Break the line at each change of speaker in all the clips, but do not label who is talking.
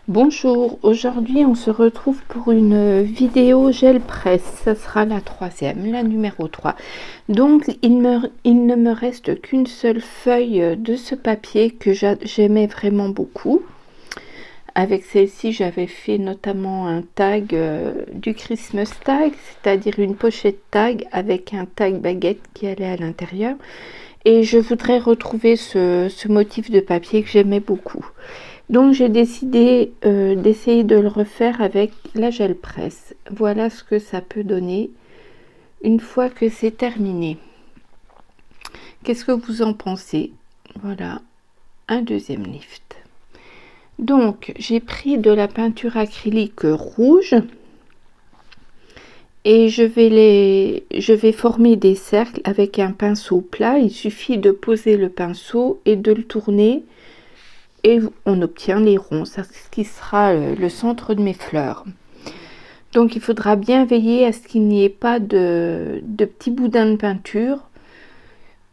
Bonjour, aujourd'hui on se retrouve pour une vidéo gel presse, ça sera la troisième, la numéro 3. Donc il ne me reste qu'une seule feuille de ce papier que j'aimais vraiment beaucoup. Avec celle-ci j'avais fait notamment un tag du Christmas tag, c'est-à-dire une pochette tag avec un tag baguette qui allait à l'intérieur. Et je voudrais retrouver ce motif de papier que j'aimais beaucoup. Donc j'ai décidé d'essayer de le refaire avec la gel presse. Voilà ce que ça peut donner une fois que c'est terminé. Qu'est-ce que vous en pensez? Voilà, un deuxième lift. Donc j'ai pris de la peinture acrylique rouge et je vais former des cercles avec un pinceau plat. Il suffit de poser le pinceau et de le tourner et on obtient les ronds. C'est ce qui sera le centre de mes fleurs. Donc il faudra bien veiller à ce qu'il n'y ait pas de petits boudins de peinture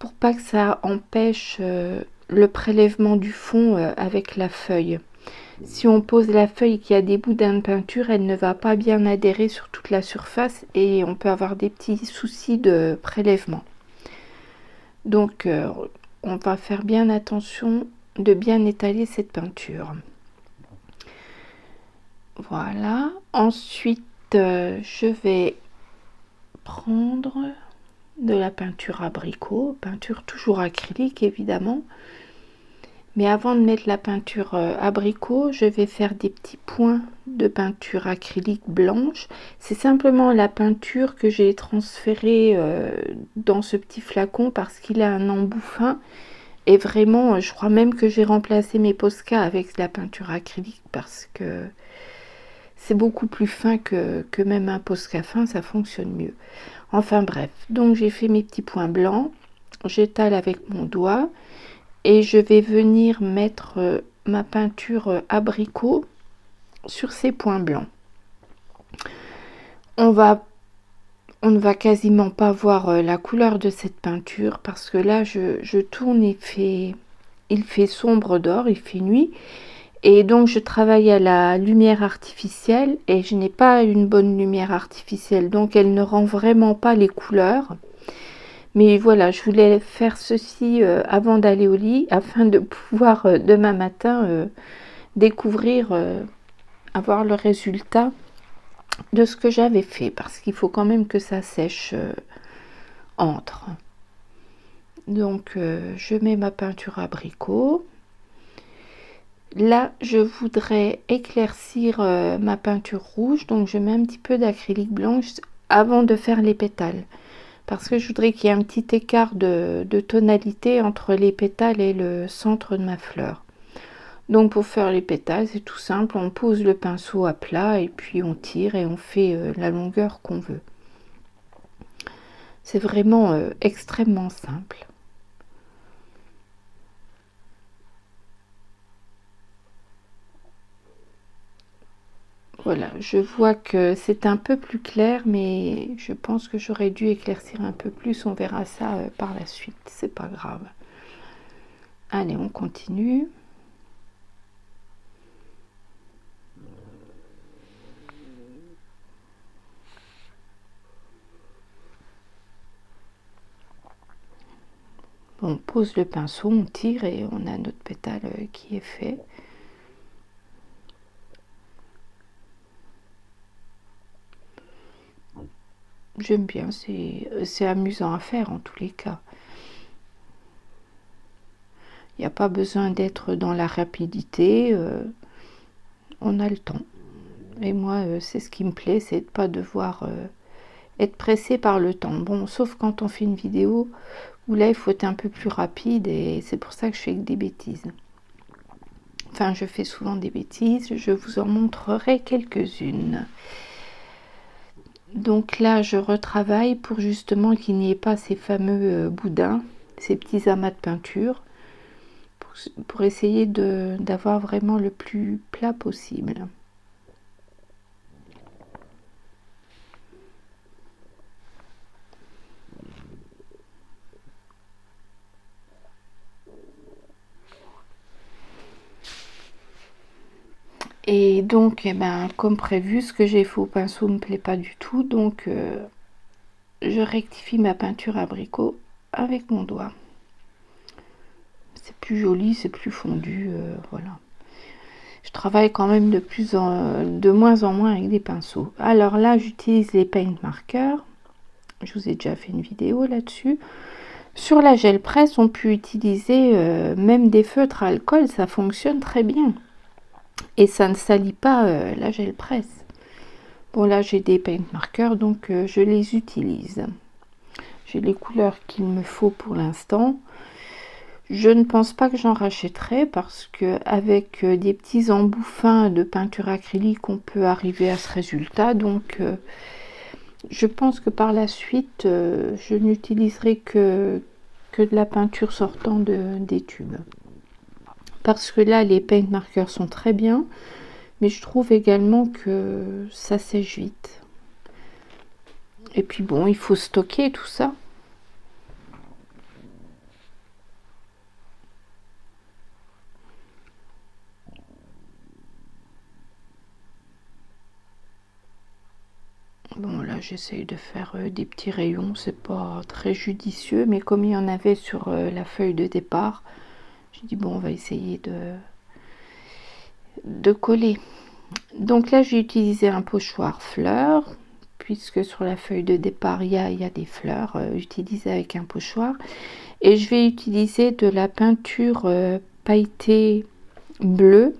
pour pas que ça empêche le prélèvement du fond avec la feuille. Si on pose la feuille et qu'il y a des boudins de peinture, elle ne va pas bien adhérer sur toute la surface et on peut avoir des petits soucis de prélèvement. Donc on va faire bien attention de bien étaler cette peinture. Voilà, ensuite je vais prendre de la peinture abricot, peinture toujours acrylique évidemment. Mais avant de mettre la peinture abricot, je vais faire des petits points de peinture acrylique blanche. C'est simplement la peinture que j'ai transférée dans ce petit flacon parce qu'il a un embout fin. Et vraiment, je crois même que j'ai remplacé mes Posca avec la peinture acrylique parce que c'est beaucoup plus fin que même un Posca fin, ça fonctionne mieux. Enfin bref, donc j'ai fait mes petits points blancs, j'étale avec mon doigt et je vais venir mettre ma peinture abricot sur ces points blancs. On ne va quasiment pas voir la couleur de cette peinture parce que là je tourne, il fait sombre dehors, il fait nuit. Et donc je travaille à la lumière artificielle et je n'ai pas une bonne lumière artificielle, donc elle ne rend vraiment pas les couleurs. Mais voilà, je voulais faire ceci avant d'aller au lit afin de pouvoir demain matin découvrir, avoir le résultat de ce que j'avais fait parce qu'il faut quand même que ça sèche entre. Donc je mets ma peinture abricot. Là, je voudrais éclaircir ma peinture rouge, donc je mets un petit peu d'acrylique blanche avant de faire les pétales. Parce que je voudrais qu'il y ait un petit écart de tonalité entre les pétales et le centre de ma fleur. Donc pour faire les pétales, c'est tout simple, on pose le pinceau à plat et puis on tire et on fait la longueur qu'on veut. C'est vraiment extrêmement simple. Voilà, je vois que c'est un peu plus clair, mais je pense que j'aurais dû éclaircir un peu plus. On verra ça par la suite, c'est pas grave. Allez, on continue. On pose le pinceau, on tire et on a notre pétale qui est fait. J'aime bien, c'est amusant à faire en tous les cas. Il n'y a pas besoin d'être dans la rapidité, on a le temps. Et moi, c'est ce qui me plaît, c'est de ne pas devoir être pressé par le temps. Bon, sauf quand on fait une vidéo où là, il faut être un peu plus rapide et c'est pour ça que je fais que des bêtises. Enfin, je fais souvent des bêtises, je vous en montrerai quelques-unes. Donc là, je retravaille pour justement qu'il n'y ait pas ces fameux boudins, ces petits amas de peinture, pour essayer d'avoir vraiment le plus plat possible. Et donc, eh ben, comme prévu, ce que j'ai fait au pinceau me plaît pas du tout, donc je rectifie ma peinture abricot avec mon doigt. C'est plus joli, c'est plus fondu, voilà. Je travaille quand même de moins en moins avec des pinceaux. Alors là, j'utilise les paint markers. Je vous ai déjà fait une vidéo là-dessus. Sur la gel presse, on peut utiliser même des feutres à alcool, ça fonctionne très bien. Et ça ne salit pas la gel presse. Bon, là, j'ai des paint markers, donc je les utilise. J'ai les couleurs qu'il me faut pour l'instant. Je ne pense pas que j'en rachèterai parce que avec des petits embouts fins de peinture acrylique, on peut arriver à ce résultat. Donc, je pense que par la suite, je n'utiliserai que de la peinture sortant des tubes. Parce que là, les paint markers sont très bien, mais je trouve également que ça sèche vite. Et puis bon, il faut stocker tout ça. Bon, là, j'essaye de faire des petits rayons. C'est pas très judicieux, mais comme il y en avait sur la feuille de départ, j'ai dit, bon, on va essayer de coller. Donc là, j'ai utilisé un pochoir fleurs, puisque sur la feuille de départ, il y a des fleurs utilisées avec un pochoir. Et je vais utiliser de la peinture pailletée bleue,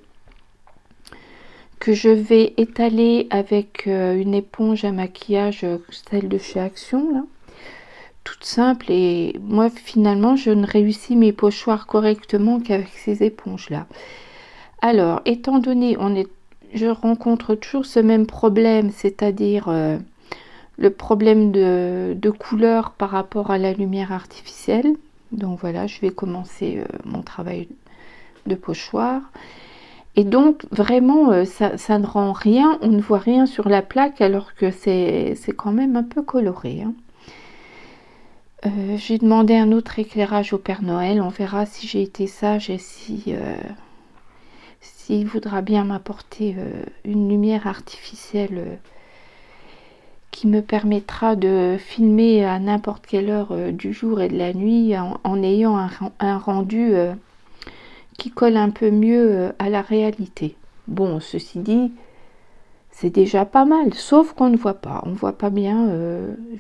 que je vais étaler avec une éponge à maquillage, celle de chez Action, là, toute simple. Et moi, finalement, je ne réussis mes pochoirs correctement qu'avec ces éponges là. Alors, étant donné, je rencontre toujours ce même problème, c'est-à-dire le problème de couleur par rapport à la lumière artificielle. Donc voilà, je vais commencer mon travail de pochoir. Et donc, vraiment, ça ne rend rien, on ne voit rien sur la plaque, alors que c'est quand même un peu coloré. Hein. J'ai demandé un autre éclairage au Père Noël. On verra si j'ai été sage et s'il voudra bien m'apporter une lumière artificielle qui me permettra de filmer à n'importe quelle heure du jour et de la nuit en ayant un rendu qui colle un peu mieux à la réalité. Bon, ceci dit, c'est déjà pas mal, sauf qu'on ne voit pas. On voit pas bien.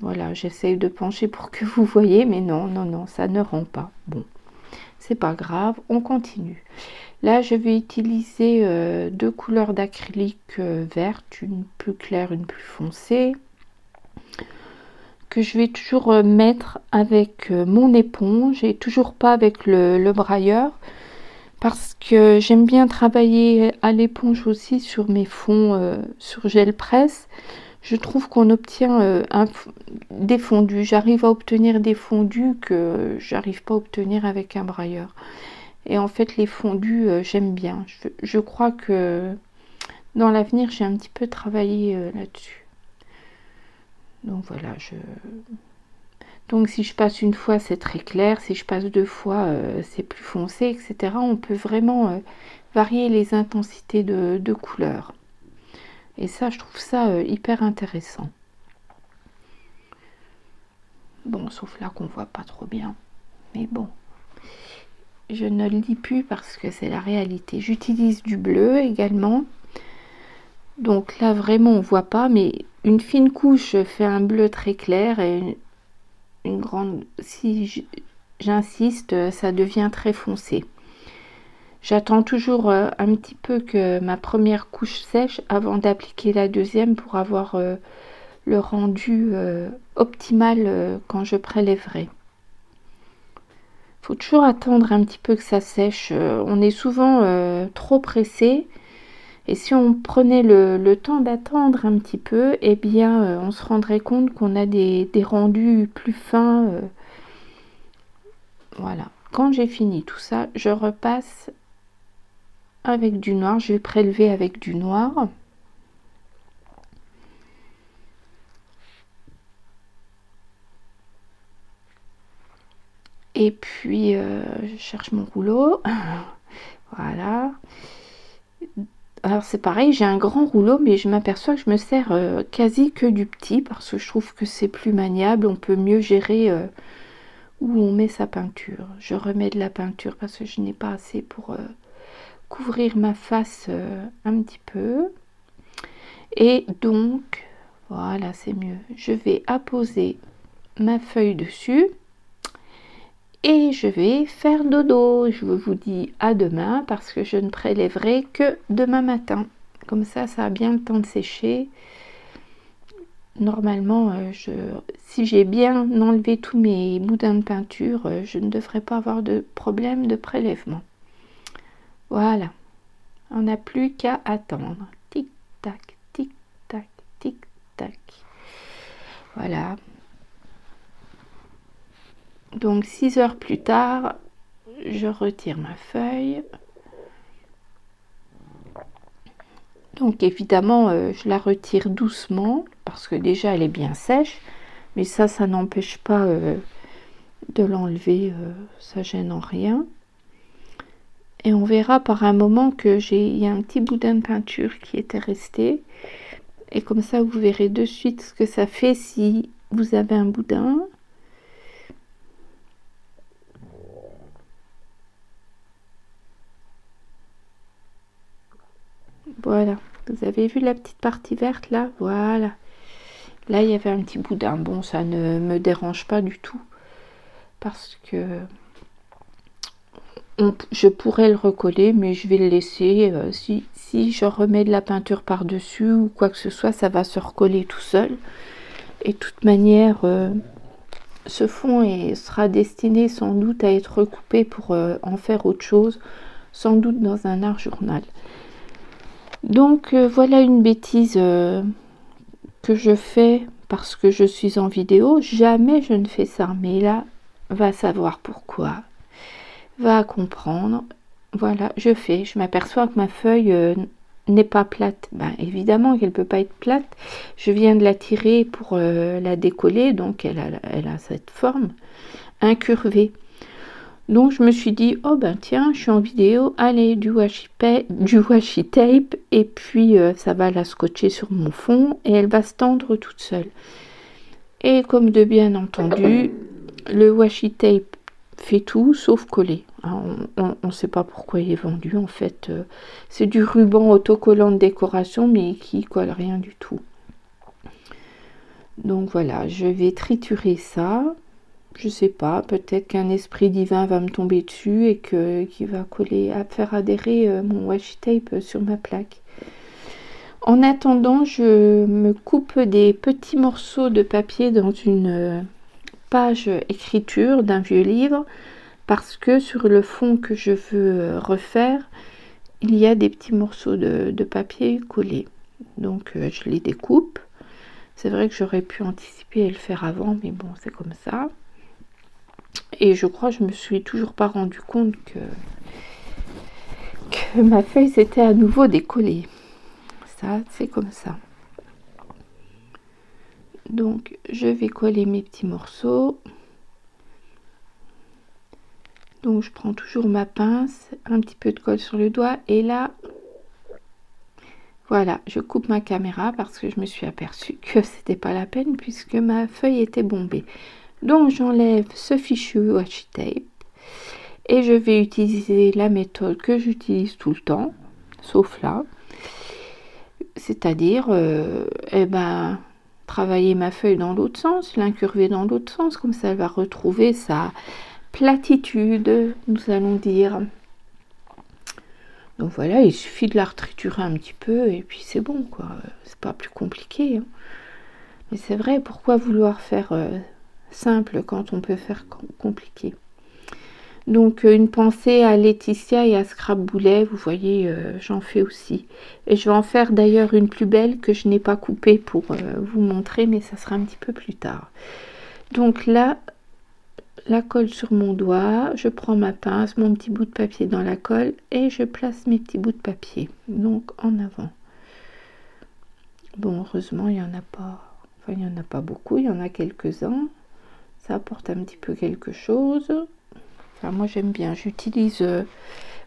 Voilà, j'essaye de pencher pour que vous voyez, mais non, non, non, ça ne rend pas. Bon, c'est pas grave, on continue. Là, je vais utiliser deux couleurs d'acrylique verte, une plus claire, une plus foncée, que je vais toujours mettre avec mon éponge et toujours pas avec le brailleur. Parce que j'aime bien travailler à l'éponge aussi sur mes fonds sur gel presse. Je trouve qu'on obtient des fondus. J'arrive à obtenir des fondus que j'arrive pas à obtenir avec un brailleur. Et en fait, les fondus, j'aime bien. Je crois que dans l'avenir, j'ai un petit peu travaillé là-dessus. Donc voilà, donc si je passe une fois, c'est très clair. Si je passe deux fois, c'est plus foncé, etc. On peut vraiment varier les intensités de couleurs. Et ça, je trouve ça hyper intéressant. Bon, sauf là qu'on voit pas trop bien. Mais bon, je ne le dis plus parce que c'est la réalité. J'utilise du bleu également. Donc là, vraiment, on voit pas. Mais une fine couche fait un bleu très clair et une grande... Si j'insiste, ça devient très foncé. J'attends toujours un petit peu que ma première couche sèche avant d'appliquer la deuxième pour avoir le rendu optimal quand je prélèverai. Il faut toujours attendre un petit peu que ça sèche. On est souvent trop pressé. Et si on prenait le temps d'attendre un petit peu, eh bien, on se rendrait compte qu'on a des rendus plus fins. Voilà. Quand j'ai fini tout ça, je repasse avec du noir. Je vais prélever avec du noir. Et puis, je cherche mon rouleau. Voilà. Alors c'est pareil, j'ai un grand rouleau, mais je m'aperçois que je me sers quasi que du petit, parce que je trouve que c'est plus maniable, on peut mieux gérer où on met sa peinture. Je remets de la peinture parce que je n'ai pas assez pour couvrir ma face un petit peu. Et donc, voilà, c'est mieux. Je vais apposer ma feuille dessus et je vais faire dodo. Je vous dis à demain parce que je ne prélèverai que demain matin. Comme ça a bien le temps de sécher. Normalement, si j'ai bien enlevé tous mes boudins de peinture, je ne devrais pas avoir de problème de prélèvement. Voilà, on n'a plus qu'à attendre. Tic tac, tic tac, tic tac. Voilà. Donc 6 heures plus tard, je retire ma feuille. Donc évidemment, je la retire doucement parce que déjà elle est bien sèche, mais ça n'empêche pas de l'enlever, ça gêne en rien. Et on verra par un moment que il y a un petit boudin de peinture qui était resté. Et comme ça, vous verrez de suite ce que ça fait si vous avez un boudin. Voilà, vous avez vu la petite partie verte là? Voilà. Là, il y avait un petit boudin. Bon, ça ne me dérange pas du tout. Parce que je pourrais le recoller, mais je vais le laisser. Si je remets de la peinture par-dessus ou quoi que ce soit, ça va se recoller tout seul. Et de toute manière, ce fond sera destiné sans doute à être recoupé pour en faire autre chose, sans doute dans un art journal. Donc voilà une bêtise que je fais parce que je suis en vidéo. Jamais je ne fais ça, mais là, va savoir pourquoi, va comprendre. Voilà, je m'aperçois que ma feuille n'est pas plate. Ben, évidemment qu'elle peut pas être plate. Je viens de la tirer pour la décoller, donc elle a cette forme incurvée. Donc je me suis dit, oh ben tiens, je suis en vidéo, allez, du washi tape, et puis ça va la scotcher sur mon fond, et elle va se tendre toute seule. Et comme de bien entendu, le washi tape fait tout sauf coller. On ne sait pas pourquoi il est vendu, en fait. C'est du ruban autocollant de décoration, mais qui colle rien du tout. Donc voilà, je vais triturer ça. Je sais pas, peut-être qu'un esprit divin va me tomber dessus et qui va faire adhérer mon washi tape sur ma plaque. En attendant, je me coupe des petits morceaux de papier dans une page écriture d'un vieux livre parce que sur le fond que je veux refaire, il y a des petits morceaux de papier collés. Donc je les découpe. C'est vrai que j'aurais pu anticiper et le faire avant, mais bon, c'est comme ça. Et je crois que je me suis toujours pas rendu compte que ma feuille s'était à nouveau décollée. Ça, c'est comme ça. Donc, je vais coller mes petits morceaux. Donc, je prends toujours ma pince, un petit peu de colle sur le doigt. Et là, voilà, je coupe ma caméra parce que je me suis aperçue que c'était pas la peine puisque ma feuille était bombée. Donc j'enlève ce fichu washi tape et je vais utiliser la méthode que j'utilise tout le temps, sauf là, c'est-à-dire travailler ma feuille dans l'autre sens, l'incurver dans l'autre sens, comme ça elle va retrouver sa platitude, nous allons dire. Donc voilà, il suffit de la retriturer un petit peu et puis c'est bon quoi, c'est pas plus compliqué. Hein. Mais c'est vrai, pourquoi vouloir faire simple quand on peut faire compliqué. Donc une pensée à Laetitia et à Scrapboulet, vous voyez, j'en fais aussi. Et je vais en faire d'ailleurs une plus belle que je n'ai pas coupée pour vous montrer, mais ça sera un petit peu plus tard. Donc là, la colle sur mon doigt, je prends ma pince, mon petit bout de papier dans la colle et je place mes petits bouts de papier, donc en avant. Bon, heureusement, il n'y en a pas, enfin il n'y en a pas beaucoup, il y en a quelques-uns. Ça apporte un petit peu quelque chose. Enfin, moi j'aime bien, j'utilise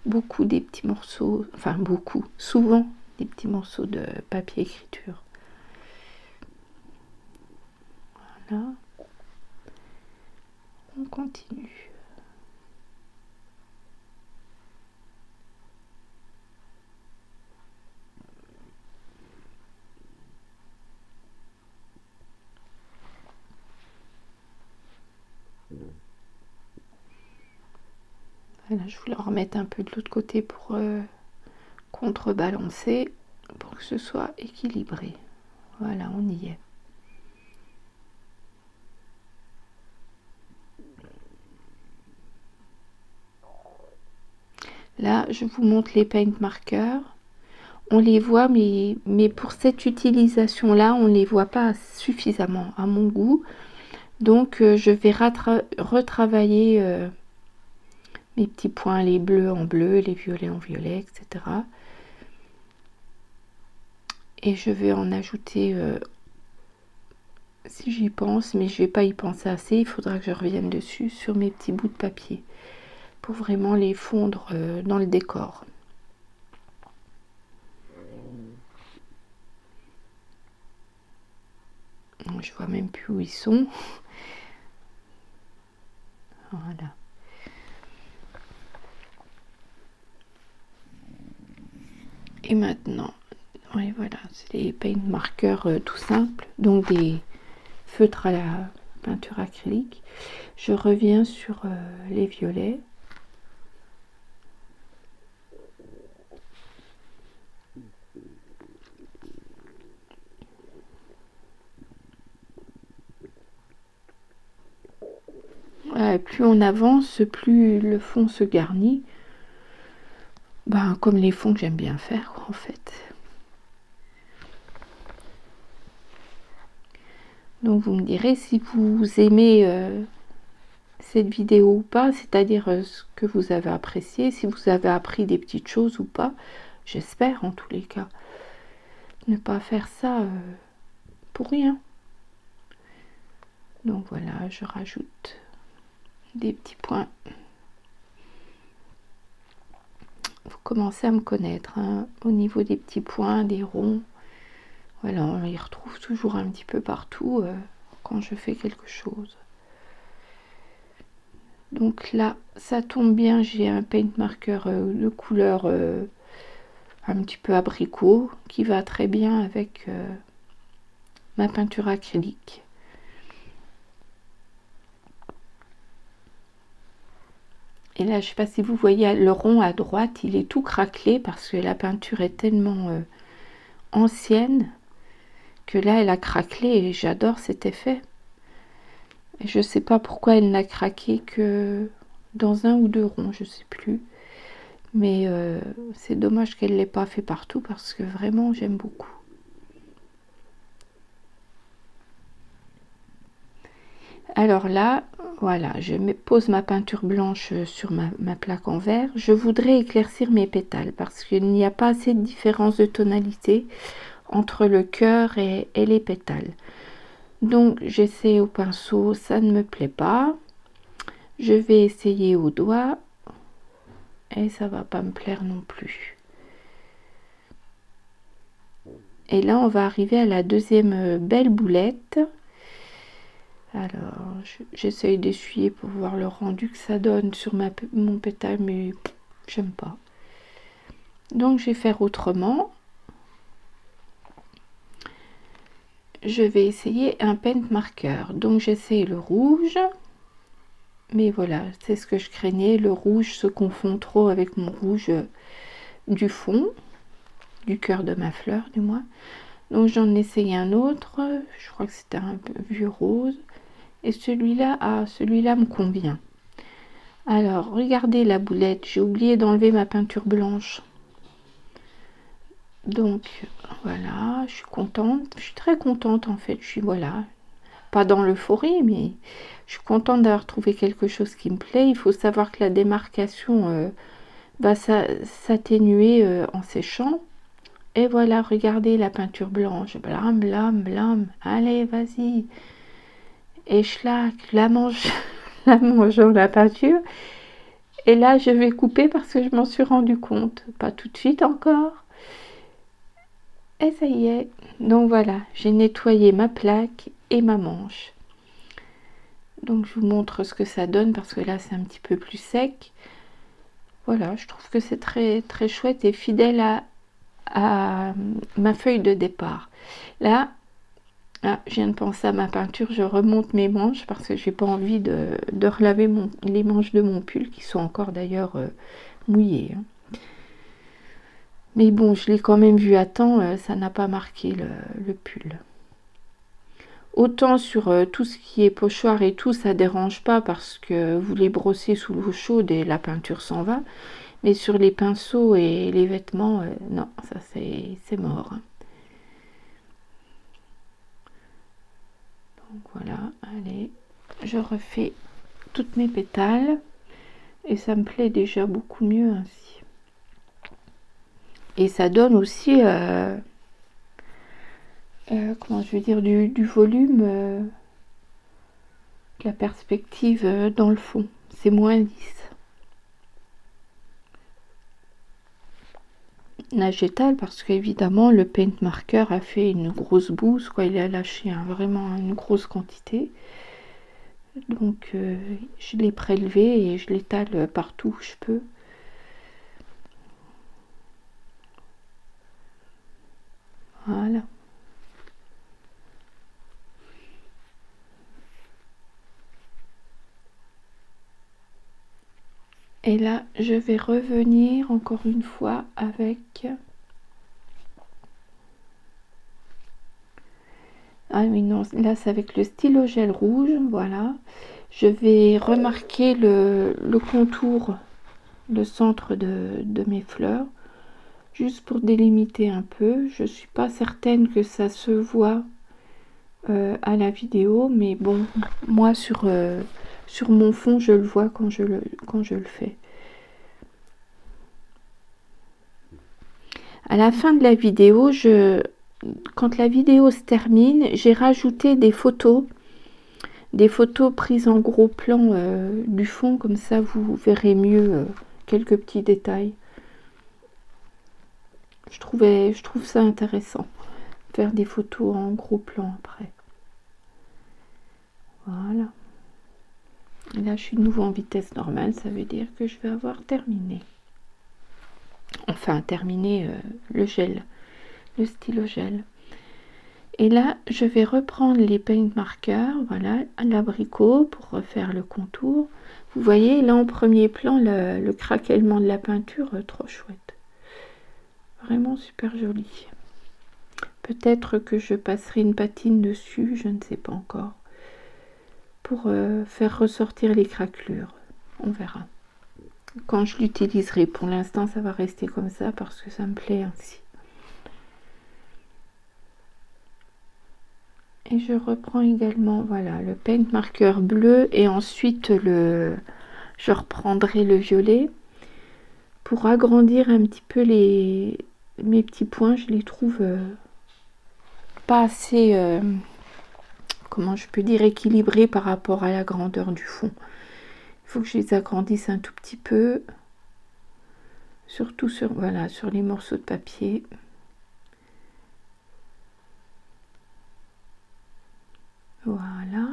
beaucoup des petits morceaux, enfin beaucoup, souvent des petits morceaux de papier écriture. Voilà. On continue. Voilà, je voulais en remettre un peu de l'autre côté pour contrebalancer, pour que ce soit équilibré. Voilà, on y est. Là, je vous montre les paint markers. On les voit, mais pour cette utilisation-là, on ne les voit pas suffisamment à mon goût. Donc, je vais retravailler mes petits points, les bleus en bleu, les violets en violet, etc. Et je vais en ajouter si j'y pense, mais je ne vais pas y penser assez. Il faudra que je revienne dessus sur mes petits bouts de papier pour vraiment les fondre dans le décor. Je vois même plus où ils sont. Voilà. Et maintenant, oui, voilà, c'est les paint markers tout simples, donc des feutres à la peinture acrylique. Je reviens sur les violets. Plus on avance, plus le fond se garnit. Ben, comme les fonds que j'aime bien faire, en fait. Donc vous me direz si vous aimez cette vidéo ou pas, c'est-à-dire ce que vous avez apprécié, si vous avez appris des petites choses ou pas. J'espère en tous les cas. Ne pas faire ça pour rien. Donc voilà, je rajoute des petits points. Vous commencez à me connaître hein, au niveau des petits points, des ronds. Voilà, on les retrouve toujours un petit peu partout quand je fais quelque chose. Donc là, ça tombe bien, j'ai un paint marker de couleur un petit peu abricot qui va très bien avec ma peinture acrylique. Et là, je ne sais pas si vous voyez le rond à droite, il est tout craquelé parce que la peinture est tellement ancienne que là, elle a craquelé et j'adore cet effet. Et je ne sais pas pourquoi elle n'a craqué que dans un ou deux ronds, je ne sais plus. Mais c'est dommage qu'elle ne l'ait pas fait partout parce que vraiment, j'aime beaucoup. Alors là, voilà, je pose ma peinture blanche sur ma plaque en verre. Je voudrais éclaircir mes pétales parce qu'il n'y a pas assez de différence de tonalité entre le cœur et les pétales. Donc j'essaie au pinceau, ça ne me plaît pas. Je vais essayer au doigt et ça va pas me plaire non plus. Et là, on va arriver à la deuxième belle boulette. Alors, j'essaye d'essuyer pour voir le rendu que ça donne sur mon pétale, mais j'aime pas. Donc, je vais faire autrement. Je vais essayer un paint marker. Donc, j'essaye le rouge. Mais voilà, c'est ce que je craignais. Le rouge se confond trop avec mon rouge du fond, du cœur de ma fleur, du moins. Donc, j'en essaye un autre. Je crois que c'était un vieux rose. Et celui-là, celui-là me convient. Alors, regardez la boulette. J'ai oublié d'enlever ma peinture blanche. Donc, voilà, je suis contente. Je suis très contente, en fait. Je suis, voilà, pas dans l'euphorie, mais je suis contente d'avoir trouvé quelque chose qui me plaît. Il faut savoir que la démarcation va s'atténuer en séchant. Et voilà, regardez la peinture blanche. Blam, blam, blam. Allez, vas-y. Et schlac, la mangeons la peinture. Et là, je vais couper parce que je m'en suis rendu compte. Pas tout de suite encore. Et ça y est, donc voilà, j'ai nettoyé ma plaque et ma manche. Donc je vous montre ce que ça donne parce que là c'est un petit peu plus sec. Voilà, je trouve que c'est très très chouette et fidèle à ma feuille de départ. Là, je viens de penser à ma peinture, je remonte mes manches parce que j'ai pas envie de relaver les manches de mon pull qui sont encore d'ailleurs mouillées. Mais bon, je l'ai quand même vu à temps, ça n'a pas marqué le pull. Autant sur tout ce qui est pochoir et tout, ça dérange pas parce que vous les brossez sous l'eau chaude et la peinture s'en va. Mais sur les pinceaux et les vêtements, non, ça c'est mort. Donc voilà, allez, je refais toutes mes pétales et ça me plaît déjà beaucoup mieux ainsi. Et ça donne aussi, comment je veux dire, du volume, de la perspective dans le fond. C'est moins lisse. Là j'étale parce qu'évidemment le paint marker a fait une grosse bouse, quoi. Il a lâché vraiment une grosse quantité. Donc je l'ai prélevé et je l'étale partout où je peux. Voilà. Et là, je vais revenir encore une fois avec... Ah oui, non, là c'est avec le stylo gel rouge, voilà. Je vais remarquer le contour, le centre de mes fleurs, juste pour délimiter un peu. Je suis pas certaine que ça se voit à la vidéo, mais bon, moi sur mon fond, je le vois quand je le fais. À la fin de la vidéo, quand la vidéo se termine, j'ai rajouté des photos prises en gros plan du fond, comme ça vous verrez mieux quelques petits détails. Je trouve ça intéressant, faire des photos en gros plan après. Voilà. Et là, je suis de nouveau en vitesse normale, ça veut dire que je vais avoir terminé. Enfin, terminé le gel, le stylo gel. Et là, je vais reprendre les paint markers, voilà, l'abricot pour refaire le contour. Vous voyez, là en premier plan, le craquellement de la peinture, trop chouette. Vraiment super joli. Peut-être que je passerai une patine dessus, je ne sais pas encore, pour faire ressortir les craquelures. On verra. Quand je l'utiliserai, pour l'instant, ça va rester comme ça parce que ça me plaît ainsi. Et je reprends également, voilà, le paint marker bleu et ensuite je reprendrai le violet pour agrandir un petit peu mes petits points. Je les trouve pas assez, comment je peux dire, équilibrés par rapport à la grandeur du fond. Il faut que je les agrandisse un tout petit peu, surtout sur, voilà, sur les morceaux de papier. Voilà,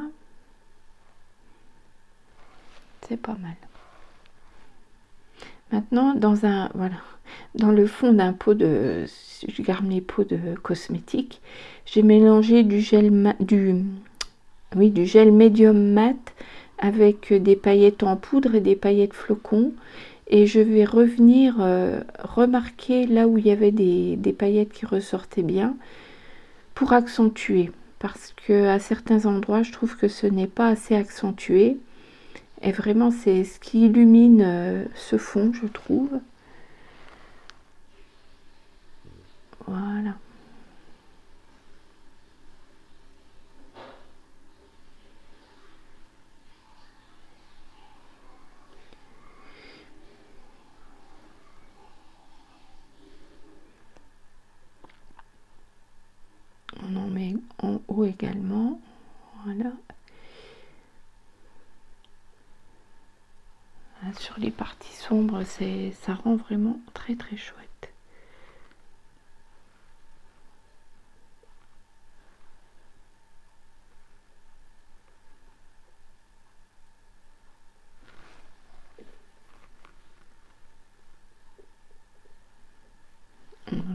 c'est pas mal. Maintenant, dans le fond d'un pot de, je garde mes pots de cosmétiques, j'ai mélangé du gel médium mat avec des paillettes en poudre et des paillettes flocons, et je vais revenir remarquer là où il y avait des paillettes qui ressortaient bien pour accentuer, parce que à certains endroits je trouve que ce n'est pas assez accentué. Et vraiment, c'est ce qui illumine ce fond, je trouve. Voilà. On en met en haut également. Voilà. Sur les parties sombres, ça rend vraiment très très chouette.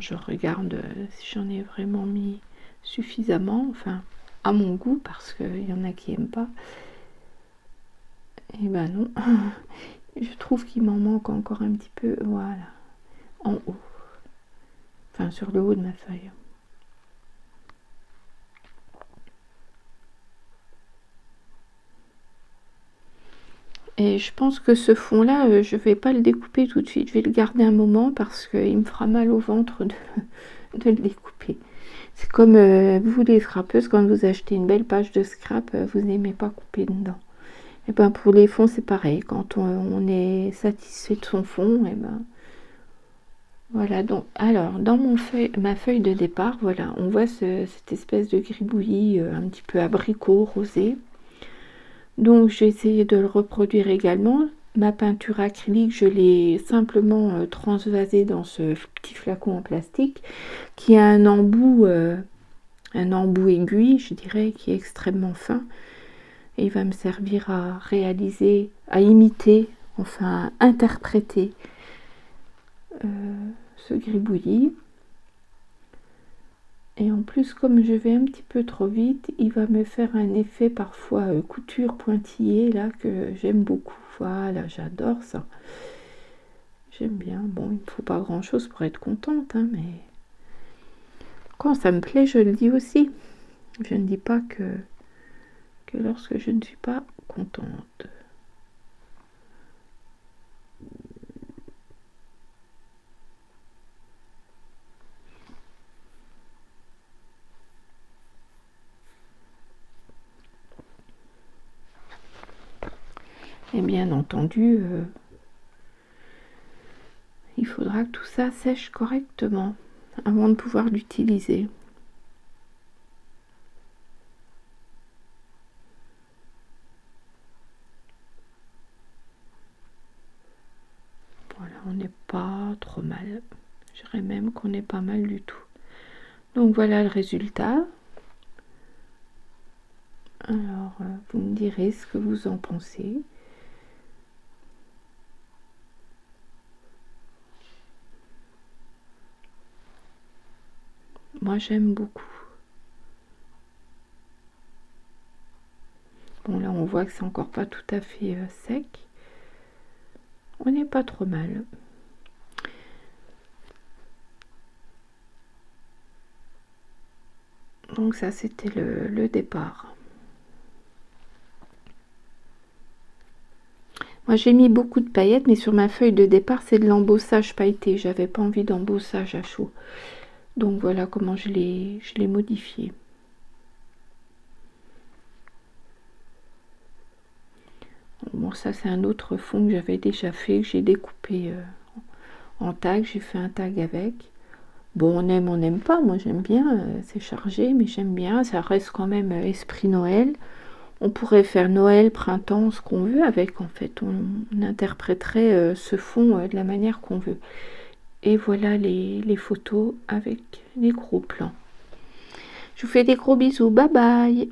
je regarde si j'en ai vraiment mis suffisamment, enfin à mon goût, parce qu'il y en a qui aiment pas. Et ben non, je trouve qu'il m'en manque encore un petit peu, voilà, en haut, enfin sur le haut de ma feuille. Et je pense que ce fond là, je vais pas le découper tout de suite, je vais le garder un moment parce qu'il me fera mal au ventre de le découper. C'est comme vous les scrapeuses, quand vous achetez une belle page de scrap, vous n'aimez pas couper dedans. Et ben pour les fonds c'est pareil, quand on est satisfait de son fond, et ben voilà. Donc alors dans ma feuille de départ, voilà, on voit cette espèce de gribouillis un petit peu abricot rosé. Donc j'ai essayé de le reproduire également. Ma peinture acrylique, je l'ai simplement transvasée dans ce petit flacon en plastique qui a un embout aiguille, je dirais, qui est extrêmement fin. Et il va me servir à réaliser, à imiter, enfin à interpréter ce gribouillis. Et en plus, comme je vais un petit peu trop vite, il va me faire un effet parfois couture pointillée là que j'aime beaucoup. Voilà, j'adore ça. J'aime bien. Bon, il ne faut pas grand chose pour être contente, hein, mais quand ça me plaît, je le dis aussi. Je ne dis pas que lorsque je ne suis pas contente. Et bien entendu, il faudra que tout ça sèche correctement avant de pouvoir l'utiliser. Voilà, on n'est pas trop mal. Je dirais même qu'on est pas mal du tout. Donc voilà le résultat. Alors, vous me direz ce que vous en pensez. Moi, j'aime beaucoup. Bon, là, on voit que c'est encore pas tout à fait sec. On n'est pas trop mal. Donc ça, c'était le départ. Moi, j'ai mis beaucoup de paillettes, mais sur ma feuille de départ, c'est de l'embossage pailleté. J'avais pas envie d'embossage à chaud. Donc voilà comment je l'ai modifié. Bon, ça c'est un autre fond que j'avais déjà fait, que j'ai découpé en tag. J'ai fait un tag avec. Bon, on n'aime pas. Moi j'aime bien. C'est chargé, mais j'aime bien. Ça reste quand même esprit Noël. On pourrait faire Noël, printemps, ce qu'on veut avec. En fait, on interpréterait ce fond de la manière qu'on veut. Et voilà les photos avec les gros plans. Je vous fais des gros bisous. Bye bye.